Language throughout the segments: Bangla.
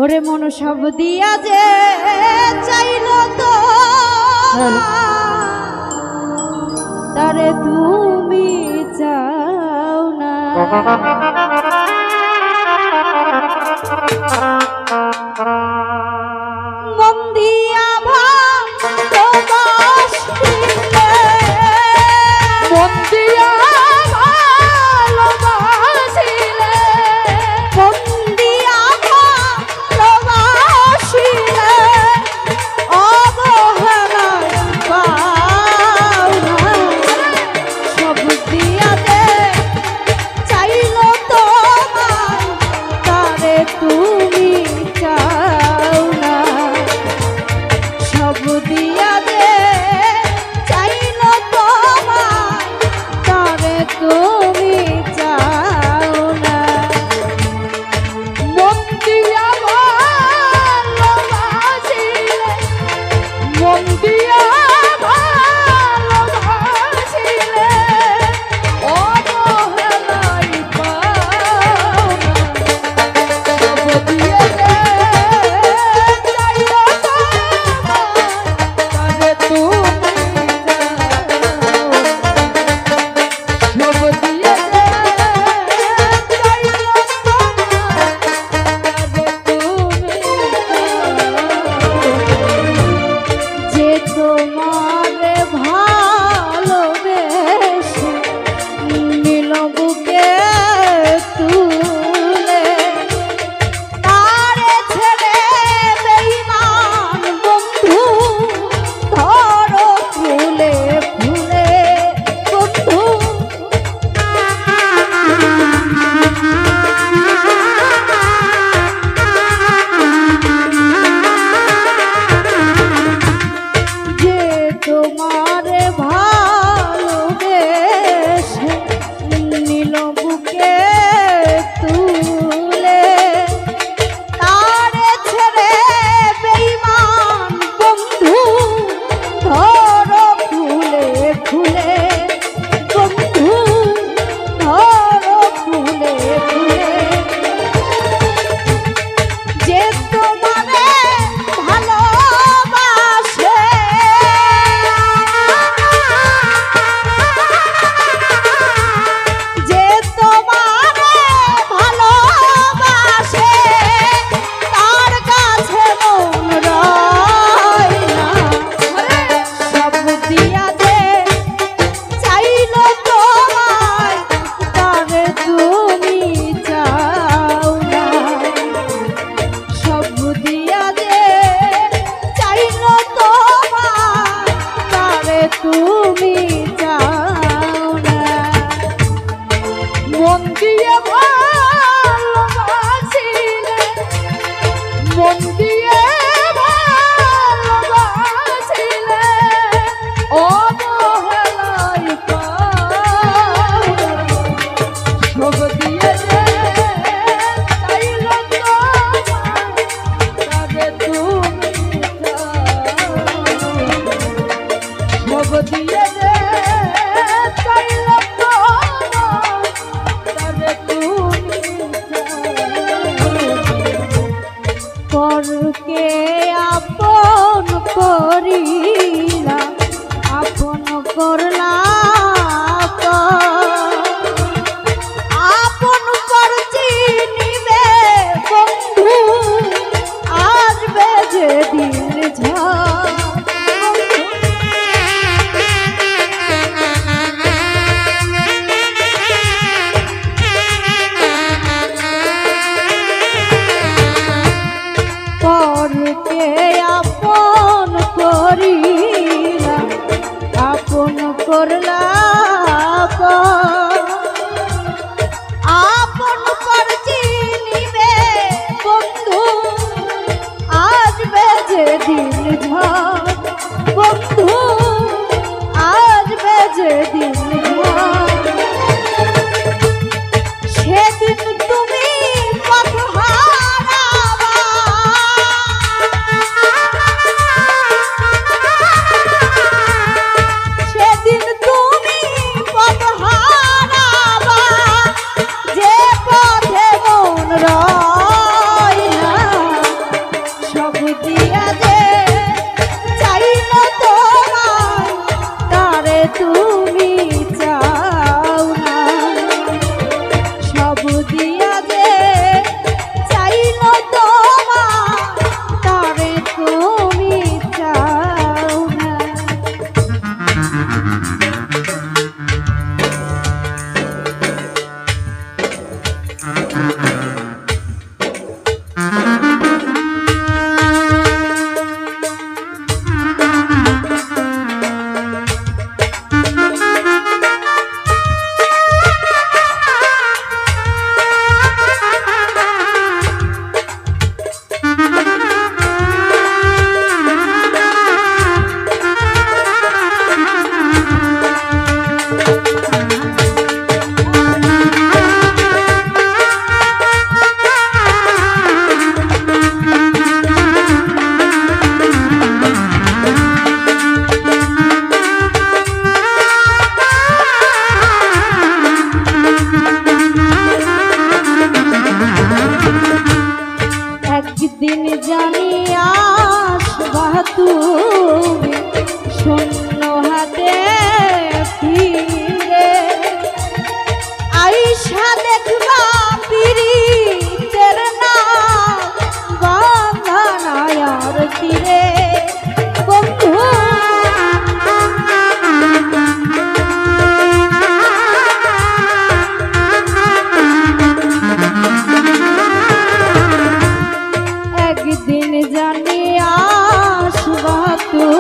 ওরে মন সব দিয়া যে চাইল তো তারে তুমি চাও না। মন দিয়া ভালোবাসিলে, মন দিয়া ভালোবাসিলে, মন দিয়া ভালোবাসিলে অবহেলায় পাও না। সব দিয়া যে চাইল তোমায় তারে তুমি চাও না। সব দিয়া যে চাইল তোমায় তারে তুমি চাও না। মন দিয়া ভালোবাসিলে, মন দিয়া ভালোবাসিলে অবহেলায় পাও না। সব দিয়ে যে চাইল তোমায় তারে তুমি চাও। সব দিয়ে যে চাইল যে তোমারে ভালোবেসে নিল বুকে তুলে, তারে ছেড়ে বেঈমান বন্ধু ধরো ফুলে ফুলে বন্ধু। যে তোমারে ভালোবেসে নিল বুকে তুলে, তারে ছেড়ে বেঈমান বন্ধু ধরো ফুলে ফুলে বন্ধু ধরো ফুলে ফুলে। যে তোমারে ভালোবাসে, যে তোমারে ভালোবাসে তার কাছে মন রয় না। সব দিয়া যে চাইল তোমায় তারে তুমি চাও না। সব দিয়া যে চাইল তোমায় তারে তুমি চাও না। মন দিয়ে ভালোবাসিলে, মন দিয়ে ভালোবাসিলে অবহেলায় পাও না। সব দিয়ে যে চাইল তোমায় তারে তুমি চাও। সব দিয়ে যে চাইল তোমায় তারে তুমি চাও। পর আইসা দেখবা পীড়িতের না বাঁধানায়ার তীরে বন্ধু একদিন জানি আসবা তুমি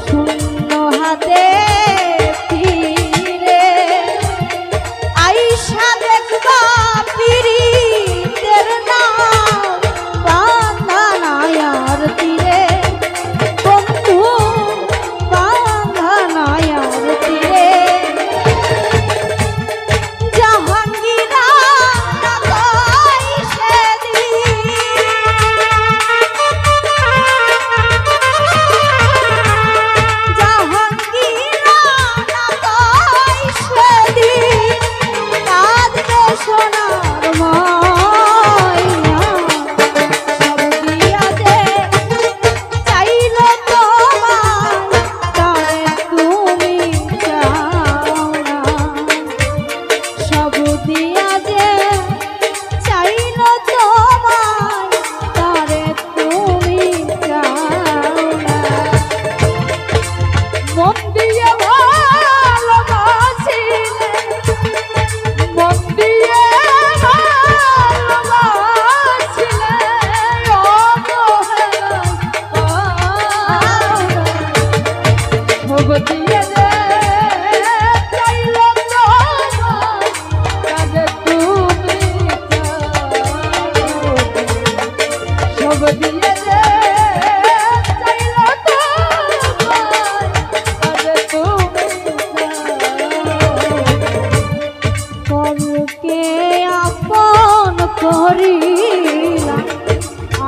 শূন্য হাতে ফিরে আইসা দেখবা পীড়িতের নাম বাঁধানায়ার তীরে বন্ধু বাঁধানায়ার তীরে জাহাঙ্গীরা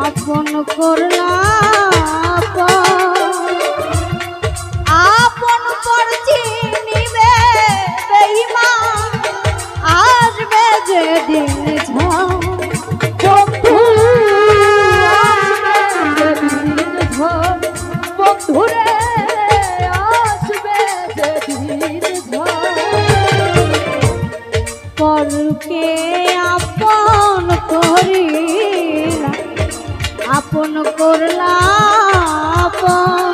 আপন করলা আপন করছি নিবে বেঈমান আসবে যেদিন ঝড় বন্ধু আসবে যেদিন ঝড় বন্ধুরে আসবে যেদিন ঝড় পরকে আপন করিলা আপন করলা আপন